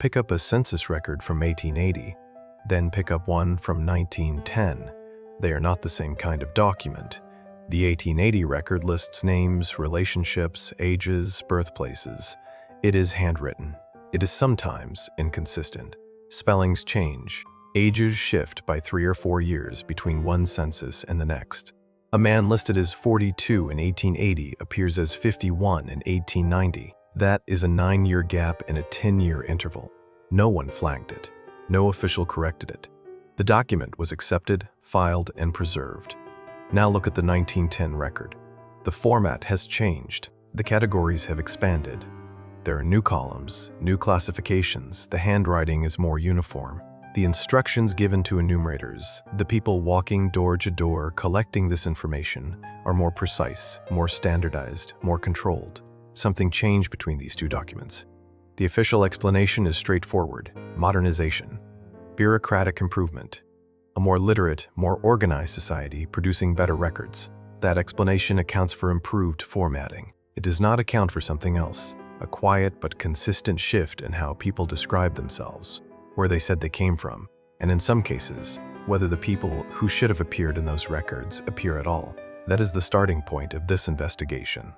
Pick up a census record from 1880, then pick up one from 1910. They are not the same kind of document. The 1880 record lists names, relationships, ages, birthplaces. It is handwritten. It is sometimes inconsistent. Spellings change. Ages shift by 3 or 4 years between one census and the next. A man listed as 42 in 1880 appears as 51 in 1890. That is a 9-year gap in a 10-year interval. No one flagged it. No official corrected it. The document was accepted, filed, and preserved. Now look at the 1910 record. The format has changed. The categories have expanded. There are new columns, new classifications. The handwriting is more uniform. The instructions given to enumerators, the people walking door to door collecting this information, are more precise, more standardized, more controlled. Something changed between these two documents. The official explanation is straightforward: modernization, bureaucratic improvement, a more literate, more organized society producing better records. That explanation accounts for improved formatting. It does not account for something else, a quiet but consistent shift in how people describe themselves, where they said they came from, and in some cases, whether the people who should have appeared in those records appear at all. That is the starting point of this investigation.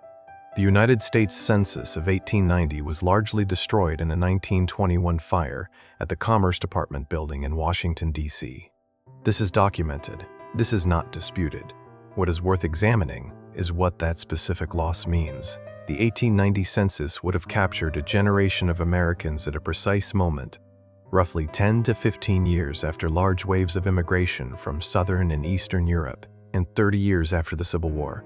The United States Census of 1890 was largely destroyed in a 1921 fire at the Commerce Department building in Washington, D.C. This is documented. This is not disputed. What is worth examining is what that specific loss means. The 1890 census would have captured a generation of Americans at a precise moment, roughly 10 to 15 years after large waves of immigration from Southern and Eastern Europe, and 30 years after the Civil War.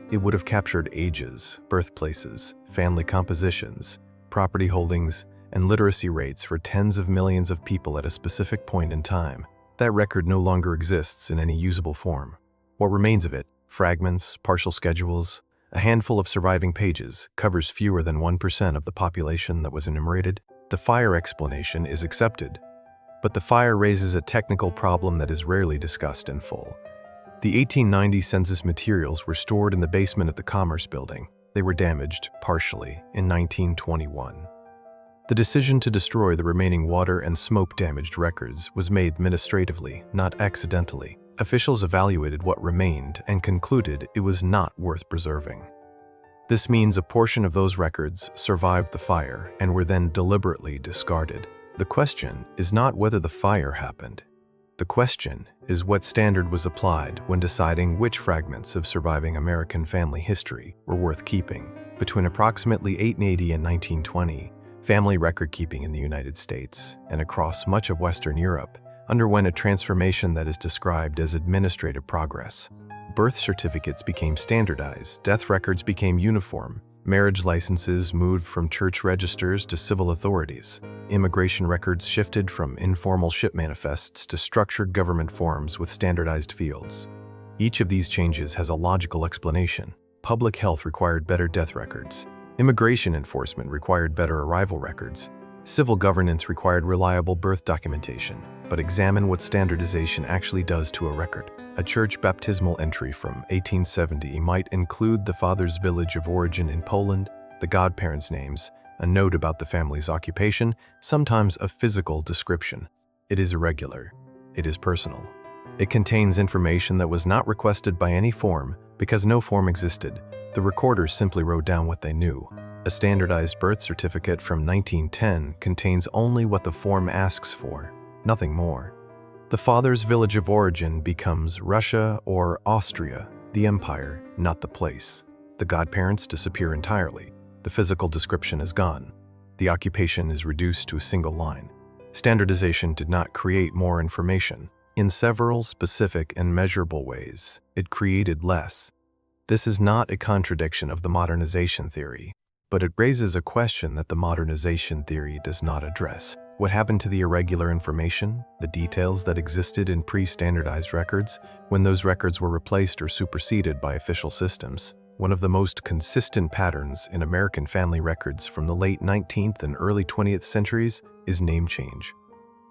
It would have captured ages, birthplaces, family compositions, property holdings, and literacy rates for tens of millions of people at a specific point in time. That record no longer exists in any usable form. What remains of it, fragments, partial schedules, a handful of surviving pages, covers fewer than 1% of the population that was enumerated. The fire explanation is accepted, but the fire raises a technical problem that is rarely discussed in full. The 1890 census materials were stored in the basement of the Commerce Building. They were damaged, partially, in 1921. The decision to destroy the remaining water and smoke-damaged records was made administratively, not accidentally. Officials evaluated what remained and concluded it was not worth preserving. This means a portion of those records survived the fire and were then deliberately discarded. The question is not whether the fire happened. The question is what standard was applied when deciding which fragments of surviving American family history were worth keeping. Between approximately 1880 and 1920, family record-keeping in the United States and across much of Western Europe underwent a transformation that is described as administrative progress. Birth certificates became standardized, death records became uniform, marriage licenses moved from church registers to civil authorities, immigration records shifted from informal ship manifests to structured government forms with standardized fields. Each of these changes has a logical explanation. Public health required better death records. Immigration enforcement required better arrival records. Civil governance required reliable birth documentation. But examine what standardization actually does to a record. A church baptismal entry from 1870 might include the father's village of origin in Poland, the godparents' names, a note about the family's occupation, sometimes a physical description. It is irregular. It is personal. It contains information that was not requested by any form because no form existed. The recorders simply wrote down what they knew. A standardized birth certificate from 1910 contains only what the form asks for, nothing more. The father's village of origin becomes Russia or Austria, the empire, not the place. The godparents disappear entirely. The physical description is gone. The occupation is reduced to a single line. Standardization did not create more information. In several specific and measurable ways, it created less. This is not a contradiction of the modernization theory, but it raises a question that the modernization theory does not address. What happened to the irregular information, the details that existed in pre-standardized records, when those records were replaced or superseded by official systems? One of the most consistent patterns in American family records from the late 19th and early 20th centuries is name change.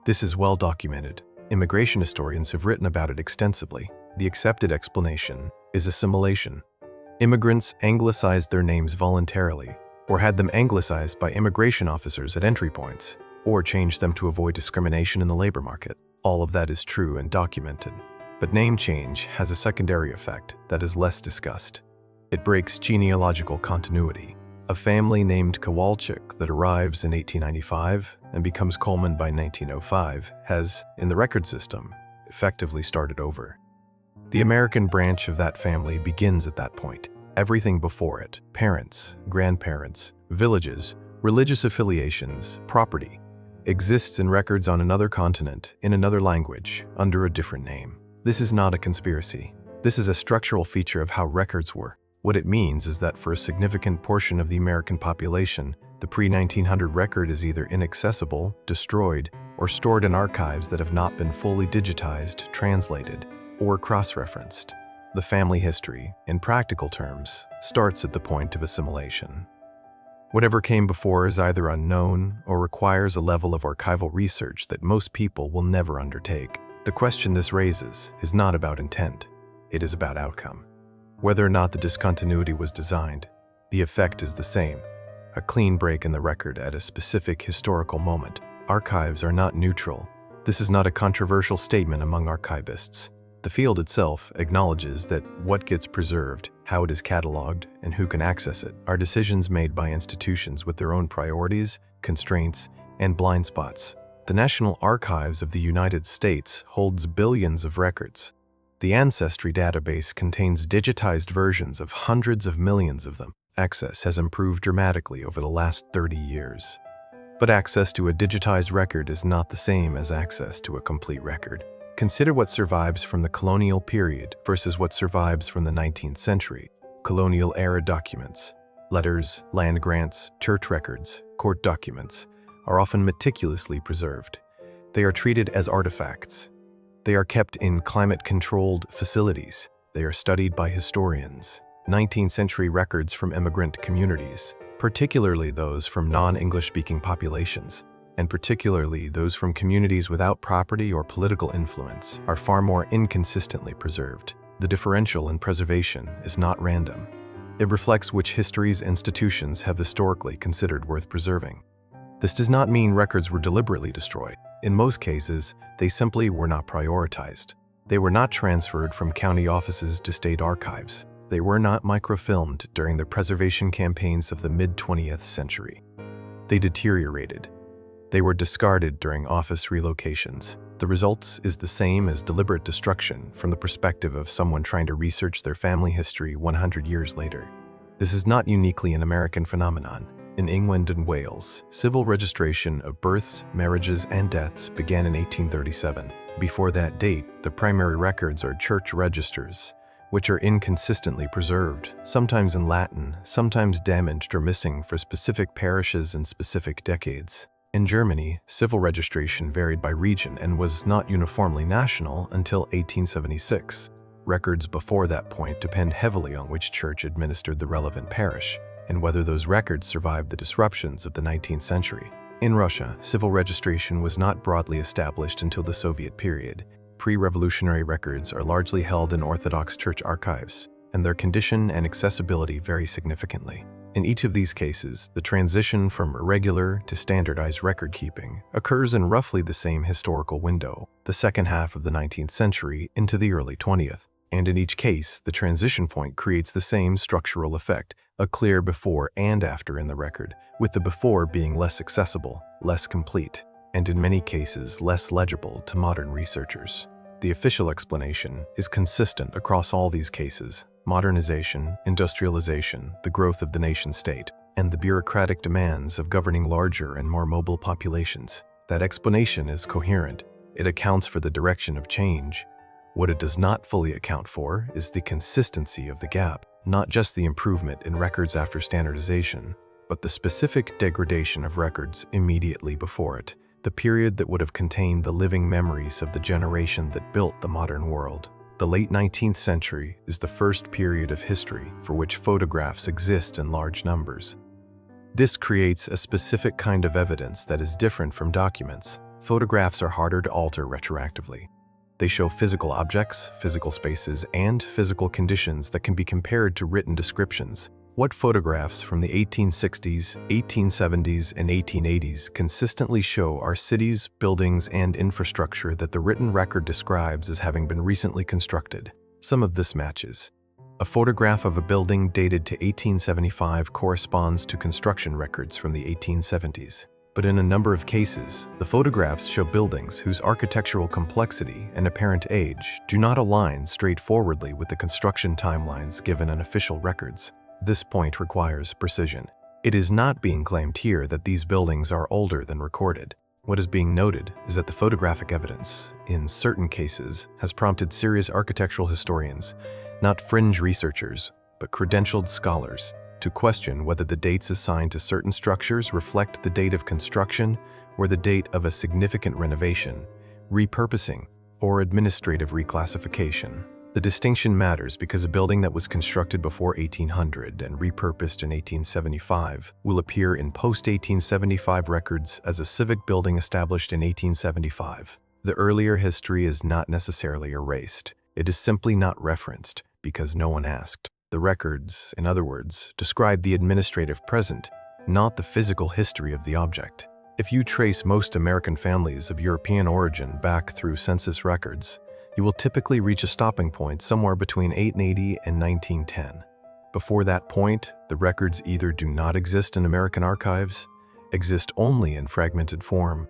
This is well documented. Immigration historians have written about it extensively. The accepted explanation is assimilation. Immigrants anglicized their names voluntarily, or had them anglicized by immigration officers at entry points. or change them to avoid discrimination in the labor market. All of that is true and documented. But name change has a secondary effect that is less discussed. It breaks genealogical continuity. A family named Kowalczyk that arrives in 1895 and becomes Coleman by 1905 has, in the record system, effectively started over. The American branch of that family begins at that point. Everything before it, parents, grandparents, villages, religious affiliations, property, exists in records on another continent, in another language, under a different name. This is not a conspiracy. This is a structural feature of how records work. What it means is that for a significant portion of the American population, the pre-1900 record is either inaccessible, destroyed, or stored in archives that have not been fully digitized, translated, or cross-referenced. The family history, in practical terms, starts at the point of assimilation. Whatever came before is either unknown or requires a level of archival research that most people will never undertake. The question this raises is not about intent, it is about outcome. Whether or not the discontinuity was designed, the effect is the same. A clean break in the record at a specific historical moment. Archives are not neutral. This is not a controversial statement among archivists. The field itself acknowledges that what gets preserved, how it is cataloged, and who can access it are decisions made by institutions with their own priorities, constraints, and blind spots. The National Archives of the United States holds billions of records. The Ancestry database contains digitized versions of hundreds of millions of them. Access has improved dramatically over the last 30 years. But access to a digitized record is not the same as access to a complete record. Consider what survives from the colonial period versus what survives from the 19th century. Colonial-era documents, letters, land grants, church records, court documents, are often meticulously preserved. They are treated as artifacts. They are kept in climate-controlled facilities. They are studied by historians. 19th century records from immigrant communities, particularly those from non-English-speaking populations, and particularly those from communities without property or political influence, are far more inconsistently preserved. The differential in preservation is not random. It reflects which histories institutions have historically considered worth preserving. This does not mean records were deliberately destroyed. In most cases, they simply were not prioritized. They were not transferred from county offices to state archives. They were not microfilmed during the preservation campaigns of the mid-20th century. They deteriorated. They were discarded during office relocations. The result is the same as deliberate destruction from the perspective of someone trying to research their family history 100 years later. This is not uniquely an American phenomenon. In England and Wales, civil registration of births, marriages, and deaths began in 1837. Before that date, the primary records are church registers, which are inconsistently preserved, sometimes in Latin, sometimes damaged or missing for specific parishes and specific decades. In Germany, civil registration varied by region and was not uniformly national until 1876. Records before that point depend heavily on which church administered the relevant parish, and whether those records survived the disruptions of the 19th century. In Russia, civil registration was not broadly established until the Soviet period. Pre-revolutionary records are largely held in Orthodox Church archives, and their condition and accessibility vary significantly. In each of these cases, the transition from irregular to standardized record-keeping occurs in roughly the same historical window, the second half of the 19th century into the early 20th. And in each case, the transition point creates the same structural effect, a clear before and after in the record, with the before being less accessible, less complete, and in many cases less legible to modern researchers. The official explanation is consistent across all these cases: modernization, industrialization, the growth of the nation-state, and the bureaucratic demands of governing larger and more mobile populations. That explanation is coherent. It accounts for the direction of change. What it does not fully account for is the consistency of the gap, not just the improvement in records after standardization, but the specific degradation of records immediately before it, the period that would have contained the living memories of the generation that built the modern world. The late 19th century is the first period of history for which photographs exist in large numbers. This creates a specific kind of evidence that is different from documents. Photographs are harder to alter retroactively. They show physical objects, physical spaces, and physical conditions that can be compared to written descriptions. What photographs from the 1860s, 1870s, and 1880s consistently show our cities, buildings, and infrastructure that the written record describes as having been recently constructed? Some of this matches. A photograph of a building dated to 1875 corresponds to construction records from the 1870s. But in a number of cases, the photographs show buildings whose architectural complexity and apparent age do not align straightforwardly with the construction timelines given in official records. This point requires precision. It is not being claimed here that these buildings are older than recorded. What is being noted is that the photographic evidence, in certain cases, has prompted serious architectural historians, not fringe researchers, but credentialed scholars, to question whether the dates assigned to certain structures reflect the date of construction or the date of a significant renovation, repurposing, or administrative reclassification. The distinction matters because a building that was constructed before 1800 and repurposed in 1875 will appear in post-1875 records as a civic building established in 1875. The earlier history is not necessarily erased. It is simply not referenced because no one asked. The records, in other words, describe the administrative present, not the physical history of the object. If you trace most American families of European origin back through census records, you will typically reach a stopping point somewhere between 1880 and 1910. Before that point, the records either do not exist in American archives, exist only in fragmented form,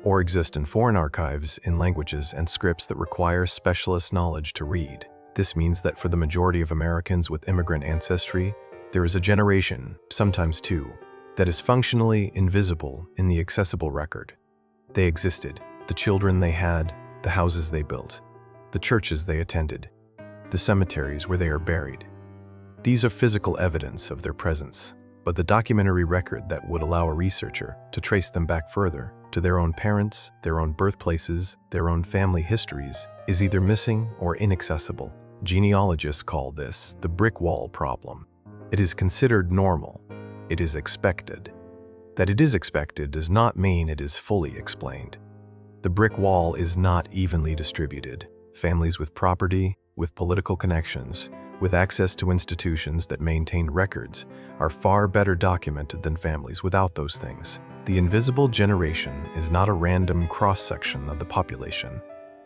or exist in foreign archives in languages and scripts that require specialist knowledge to read. This means that for the majority of Americans with immigrant ancestry, there is a generation, sometimes two, that is functionally invisible in the accessible record. They existed, the children they had, the houses they built, the churches they attended, the cemeteries where they are buried. These are physical evidence of their presence, but the documentary record that would allow a researcher to trace them back further, to their own parents, their own birthplaces, their own family histories, is either missing or inaccessible. Genealogists call this the brick wall problem. It is considered normal. It is expected. That it is expected does not mean it is fully explained. The brick wall is not evenly distributed. Families with property, with political connections, with access to institutions that maintain records are far better documented than families without those things. The invisible generation is not a random cross-section of the population.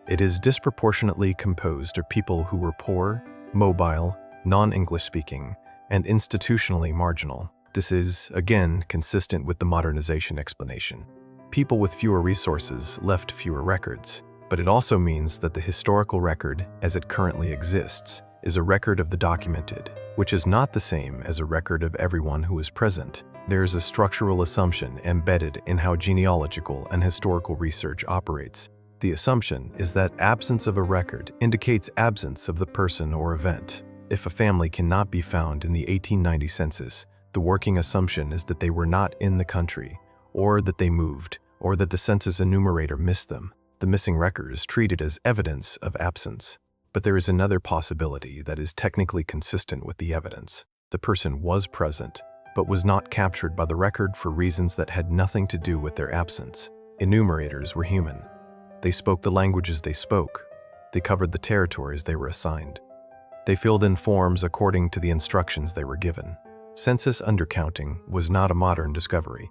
It is disproportionately composed of people who were poor, mobile, non-English speaking, and institutionally marginal. This is, again, consistent with the modernization explanation. People with fewer resources left fewer records, but it also means that the historical record, as it currently exists, is a record of the documented, which is not the same as a record of everyone who is present. There is a structural assumption embedded in how genealogical and historical research operates. The assumption is that absence of a record indicates absence of the person or event. If a family cannot be found in the 1890 census, the working assumption is that they were not in the country, or that they moved, or that the census enumerator missed them. The missing record is treated as evidence of absence. But there is another possibility that is technically consistent with the evidence. The person was present, but was not captured by the record for reasons that had nothing to do with their absence. Enumerators were human. They spoke the languages they spoke. They covered the territories they were assigned. They filled in forms according to the instructions they were given. Census undercounting was not a modern discovery.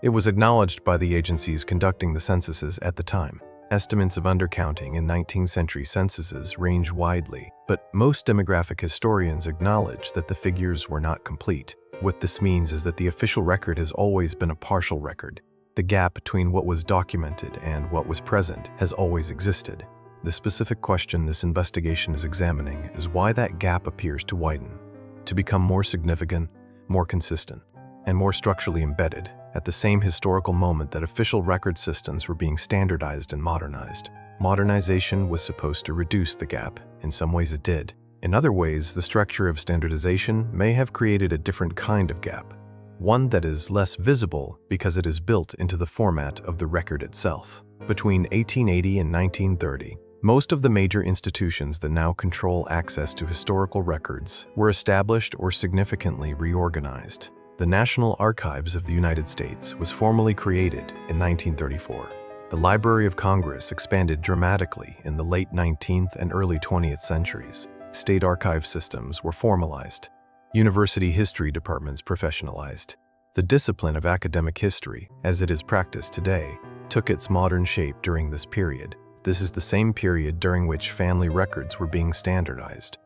It was acknowledged by the agencies conducting the censuses at the time. Estimates of undercounting in 19th century censuses range widely, but most demographic historians acknowledge that the figures were not complete. What this means is that the official record has always been a partial record. The gap between what was documented and what was present has always existed. The specific question this investigation is examining is why that gap appears to widen, to become more significant, more consistent, and more structurally embedded at the same historical moment that official record systems were being standardized and modernized. Modernization was supposed to reduce the gap. In some ways it did. In other ways, the structure of standardization may have created a different kind of gap, one that is less visible because it is built into the format of the record itself. Between 1880 and 1930, most of the major institutions that now control access to historical records were established or significantly reorganized. The National Archives of the United States was formally created in 1934. The Library of Congress expanded dramatically in the late 19th and early 20th centuries. State archive systems were formalized. University history departments professionalized. The discipline of academic history, as it is practiced today, took its modern shape during this period. This is the same period during which family records were being standardized.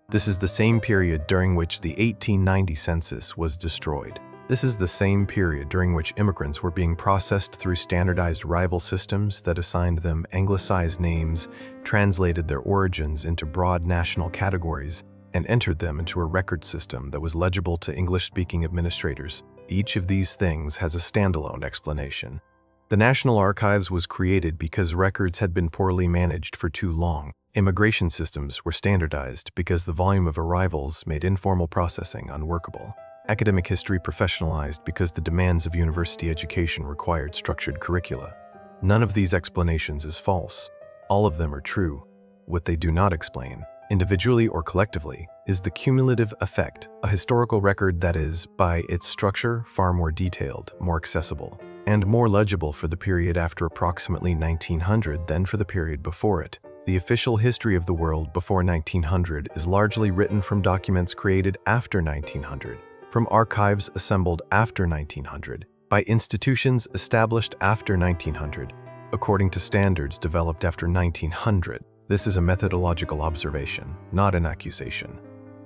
This is the same period during which the 1890 census was destroyed. This is the same period during which immigrants were being processed through standardized rival systems that assigned them anglicized names, translated their origins into broad national categories, and entered them into a record system that was legible to English-speaking administrators. Each of these things has a standalone explanation. The National Archives was created because records had been poorly managed for too long. Immigration systems were standardized because the volume of arrivals made informal processing unworkable. Academic history professionalized because the demands of university education required structured curricula. None of these explanations is false. All of them are true. What they do not explain, individually or collectively, is the cumulative effect, a historical record that is, by its structure, far more detailed, more accessible, and more legible for the period after approximately 1900 than for the period before it. The official history of the world before 1900 is largely written from documents created after 1900, from archives assembled after 1900, by institutions established after 1900, according to standards developed after 1900. This is a methodological observation, not an accusation.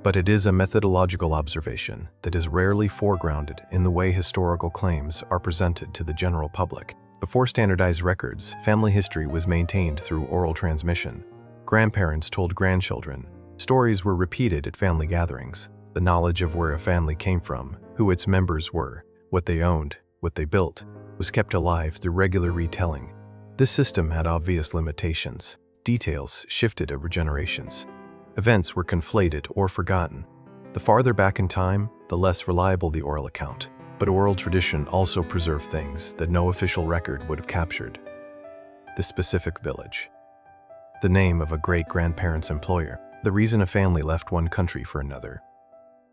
But it is a methodological observation that is rarely foregrounded in the way historical claims are presented to the general public. Before standardized records, family history was maintained through oral transmission. Grandparents told grandchildren. Stories were repeated at family gatherings. The knowledge of where a family came from, who its members were, what they owned, what they built, was kept alive through regular retelling. This system had obvious limitations. Details shifted over generations. Events were conflated or forgotten. The farther back in time, the less reliable the oral account. But oral tradition also preserved things that no official record would have captured. The specific village. The name of a great-grandparent's employer. The reason a family left one country for another.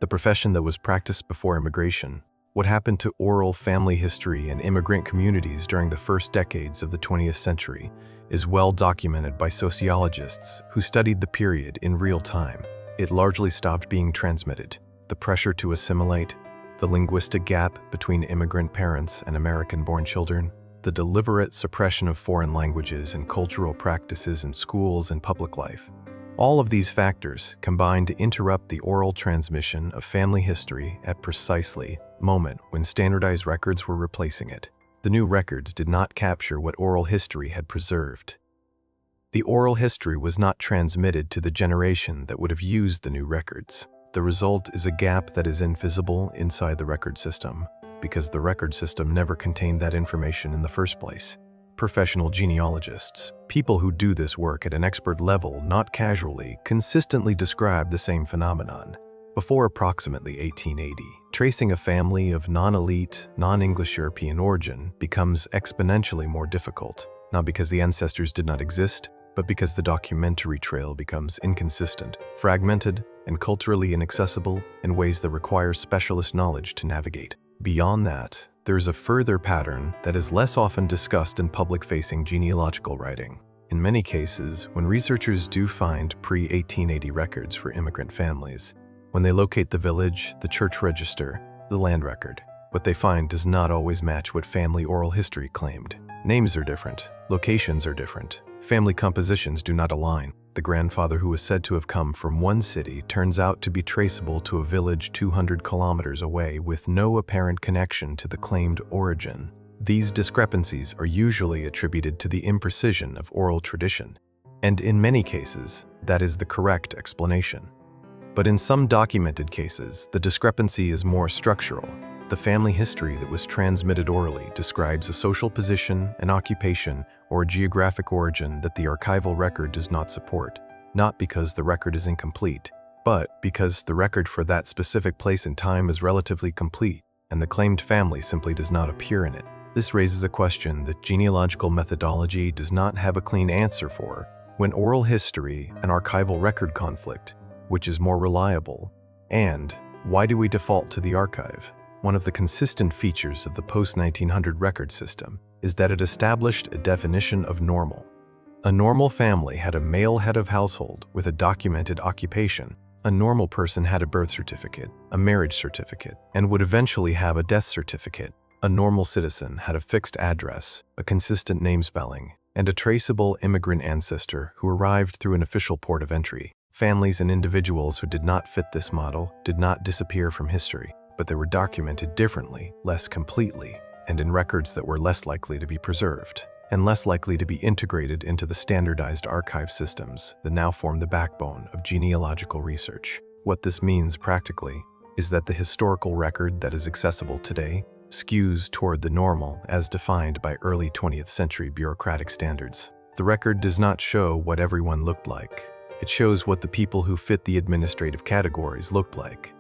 The profession that was practiced before immigration. What happened to oral family history in immigrant communities during the first decades of the 20th century is well documented by sociologists who studied the period in real time. It largely stopped being transmitted. The pressure to assimilate, the linguistic gap between immigrant parents and American-born children, the deliberate suppression of foreign languages and cultural practices in schools and public life. All of these factors combined to interrupt the oral transmission of family history at precisely the moment when standardized records were replacing it. The new records did not capture what oral history had preserved. The oral history was not transmitted to the generation that would have used the new records. The result is a gap that is invisible inside the record system, because the record system never contained that information in the first place. Professional genealogists, people who do this work at an expert level, not casually, consistently describe the same phenomenon. Before approximately 1880, tracing a family of non-elite, non-English European origin becomes exponentially more difficult, not because the ancestors did not exist, but because the documentary trail becomes inconsistent, fragmented, and culturally inaccessible in ways that require specialist knowledge to navigate. Beyond that, there is a further pattern that is less often discussed in public-facing genealogical writing. In many cases, when researchers do find pre-1880 records for immigrant families, when they locate the village, the church register, the land record, what they find does not always match what family oral history claimed. Names are different, locations are different, family compositions do not align. The grandfather who was said to have come from one city turns out to be traceable to a village 200 kilometers away with no apparent connection to the claimed origin. These discrepancies are usually attributed to the imprecision of oral tradition, and in many cases, that is the correct explanation. But in some documented cases, the discrepancy is more structural. The family history that was transmitted orally describes a social position, an occupation, or a geographic origin that the archival record does not support, not because the record is incomplete, but because the record for that specific place and time is relatively complete, and the claimed family simply does not appear in it. This raises a question that genealogical methodology does not have a clean answer for. When oral history and archival record conflict, which is more reliable, and why do we default to the archive? One of the consistent features of the post-1900 record system is that it established a definition of normal. A normal family had a male head of household with a documented occupation, A normal person had a birth certificate, a marriage certificate, and would eventually have a death certificate. A normal citizen had a fixed address, a consistent name spelling, and a traceable immigrant ancestor who arrived through an official port of entry. Families and individuals who did not fit this model did not disappear from history, but they were documented differently, less completely, and in records that were less likely to be preserved, and less likely to be integrated into the standardized archive systems that now form the backbone of genealogical research. What this means practically is that the historical record that is accessible today skews toward the normal as defined by early 20th century bureaucratic standards. The record does not show what everyone looked like. It shows what the people who fit the administrative categories looked like.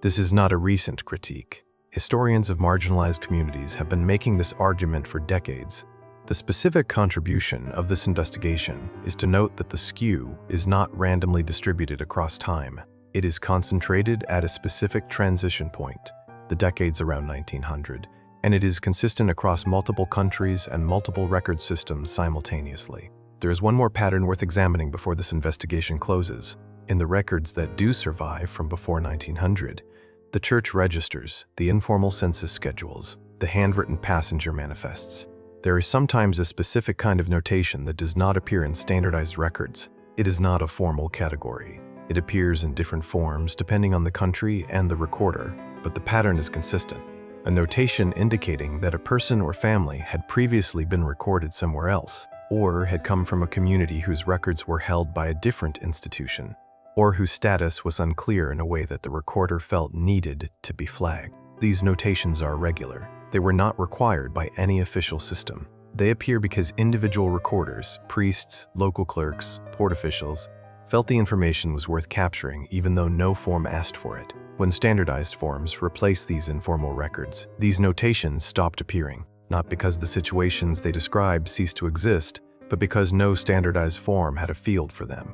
This is not a recent critique. Historians of marginalized communities have been making this argument for decades. The specific contribution of this investigation is to note that the skew is not randomly distributed across time. It is concentrated at a specific transition point, the decades around 1900, and it is consistent across multiple countries and multiple record systems simultaneously. There is one more pattern worth examining before this investigation closes. In the records that do survive from before 1900, the church registers, the informal census schedules, the handwritten passenger manifests, there is sometimes a specific kind of notation that does not appear in standardized records. It is not a formal category. It appears in different forms depending on the country and the recorder, but the pattern is consistent. A notation indicating that a person or family had previously been recorded somewhere else, or had come from a community whose records were held by a different institution, or whose status was unclear in a way that the recorder felt needed to be flagged. These notations are regular. They were not required by any official system. They appear because individual recorders, priests, local clerks, port officials, felt the information was worth capturing even though no form asked for it. When standardized forms replaced these informal records, these notations stopped appearing, not because the situations they described ceased to exist, but because no standardized form had a field for them.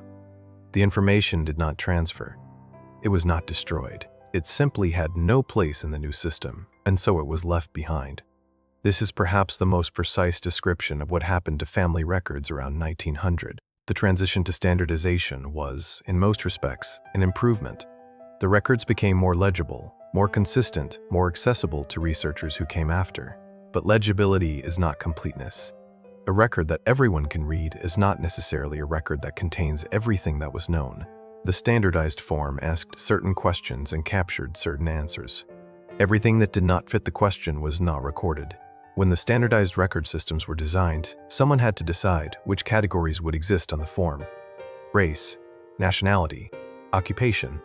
The information did not transfer. It was not destroyed. It simply had no place in the new system, and so it was left behind. This is perhaps the most precise description of what happened to family records around 1900. The transition to standardization was, in most respects, an improvement. The records became more legible, more consistent, more accessible to researchers who came after. But legibility is not completeness. A record that everyone can read is not necessarily a record that contains everything that was known. The standardized form asked certain questions and captured certain answers. Everything that did not fit the question was not recorded. When the standardized record systems were designed, someone had to decide which categories would exist on the form. Race, nationality, occupation,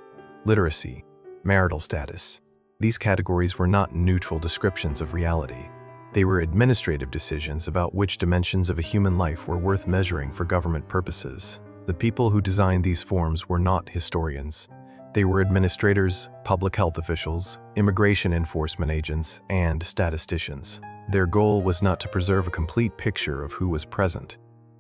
literacy, marital status. These categories were not neutral descriptions of reality. They were administrative decisions about which dimensions of a human life were worth measuring for government purposes. The people who designed these forms were not historians. They were administrators, public health officials, immigration enforcement agents, and statisticians. Their goal was not to preserve a complete picture of who was present.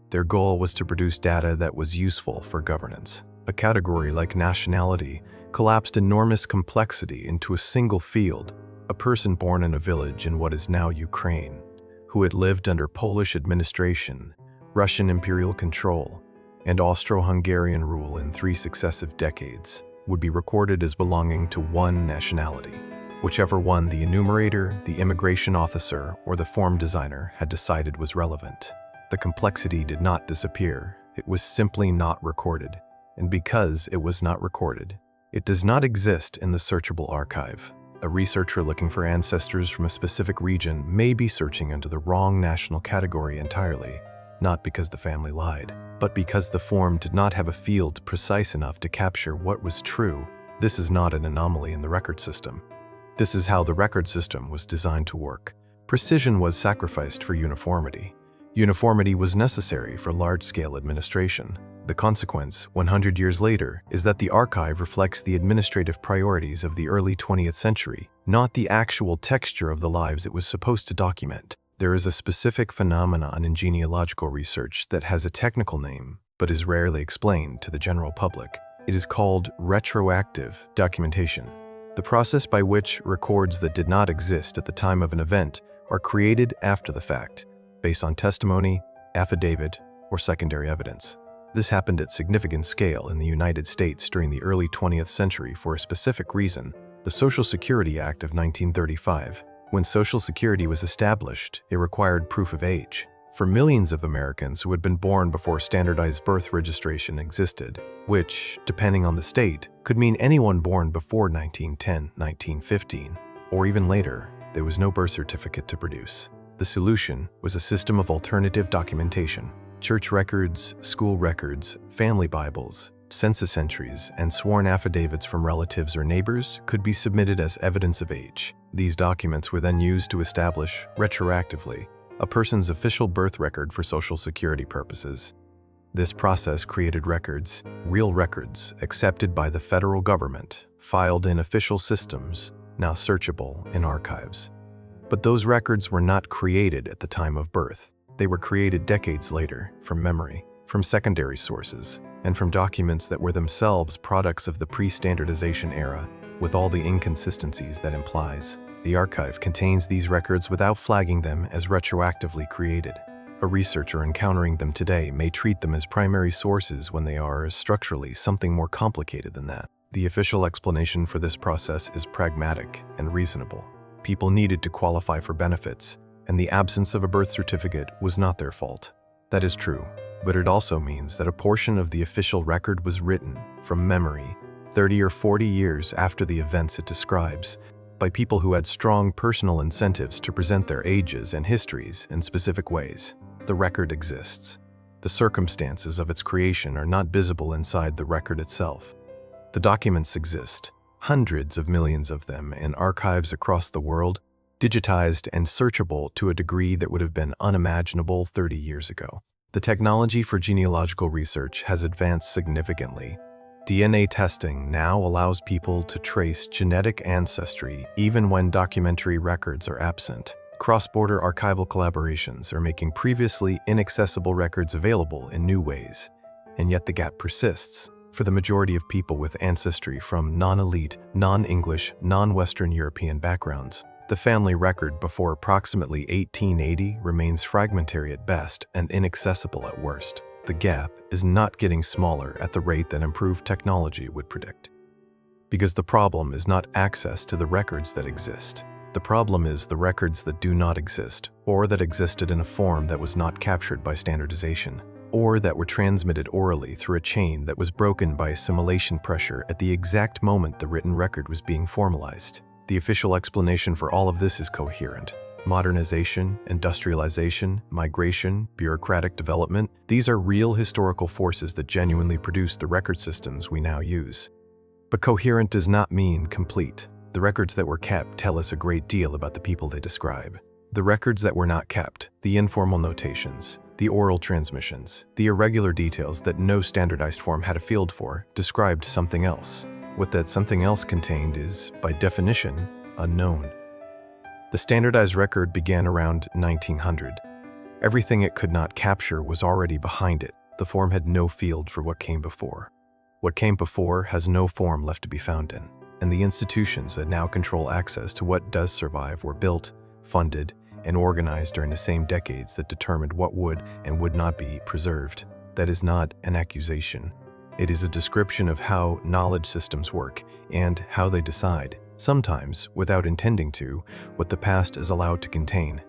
Their goal was to produce data that was useful for governance. A category like nationality collapsed enormous complexity into a single field: a person born in a village in what is now Ukraine, who had lived under Polish administration, Russian imperial control, and Austro-Hungarian rule in 3 successive decades, would be recorded as belonging to one nationality, whichever one the enumerator, the immigration officer, or the form designer had decided was relevant. The complexity did not disappear, it was simply not recorded. And because it was not recorded, it does not exist in the searchable archive. A researcher looking for ancestors from a specific region may be searching under the wrong national category entirely, not because the family lied, but because the form did not have a field precise enough to capture what was true. This is not an anomaly in the record system. This is how the record system was designed to work. Precision was sacrificed for uniformity. Uniformity was necessary for large-scale administration. The consequence, 100 years later, is that the archive reflects the administrative priorities of the early 20th century, not the actual texture of the lives it was supposed to document. There is a specific phenomenon in genealogical research that has a technical name, but is rarely explained to the general public. It is called retroactive documentation, the process by which records that did not exist at the time of an event are created after the fact, based on testimony, affidavit, or secondary evidence. This happened at significant scale in the United States during the early 20th century for a specific reason: the Social Security Act of 1935. When Social Security was established, it required proof of age. For millions of Americans who had been born before standardized birth registration existed, which, depending on the state, could mean anyone born before 1910, 1915, or even later, there was no birth certificate to produce. The solution was a system of alternative documentation. Church records, school records, family Bibles, census entries, and sworn affidavits from relatives or neighbors could be submitted as evidence of age. These documents were then used to establish, retroactively, a person's official birth record for Social Security purposes. This process created records, real records, accepted by the federal government, filed in official systems, now searchable in archives. But those records were not created at the time of birth. They were created decades later, from memory, from secondary sources, and from documents that were themselves products of the pre-standardization era, with all the inconsistencies that implies. The archive contains these records without flagging them as retroactively created. A researcher encountering them today may treat them as primary sources when they are structurally something more complicated than that. The official explanation for this process is pragmatic and reasonable. People needed to qualify for benefits, and the absence of a birth certificate was not their fault. That is true, but it also means that a portion of the official record was written, from memory, 30 or 40 years after the events it describes, by people who had strong personal incentives to present their ages and histories in specific ways. The record exists. The circumstances of its creation are not visible inside the record itself. The documents exist, hundreds of millions of them, in archives across the world, digitized and searchable to a degree that would have been unimaginable 30 years ago. The technology for genealogical research has advanced significantly. DNA testing now allows people to trace genetic ancestry even when documentary records are absent. Cross-border archival collaborations are making previously inaccessible records available in new ways, and yet the gap persists. For the majority of people with ancestry from non-elite, non-English, non-Western European backgrounds, the family record before approximately 1880 remains fragmentary at best and inaccessible at worst. The gap is not getting smaller at the rate that improved technology would predict. Because the problem is not access to the records that exist. The problem is the records that do not exist, or that existed in a form that was not captured by standardization, or that were transmitted orally through a chain that was broken by assimilation pressure at the exact moment the written record was being formalized. The official explanation for all of this is coherent. Modernization, industrialization, migration, bureaucratic development, these are real historical forces that genuinely produce the record systems we now use. But coherent does not mean complete. The records that were kept tell us a great deal about the people they describe. The records that were not kept, the informal notations, the oral transmissions, the irregular details that no standardized form had a field for, described something else. What that something else contained is, by definition, unknown. The standardized record began around 1900. Everything it could not capture was already behind it. The form had no field for what came before. What came before has no form left to be found in, and the institutions that now control access to what does survive were built, funded, and organized during the same decades that determined what would and would not be preserved. That is not an accusation. It is a description of how knowledge systems work and how they decide, sometimes without intending to, what the past is allowed to contain.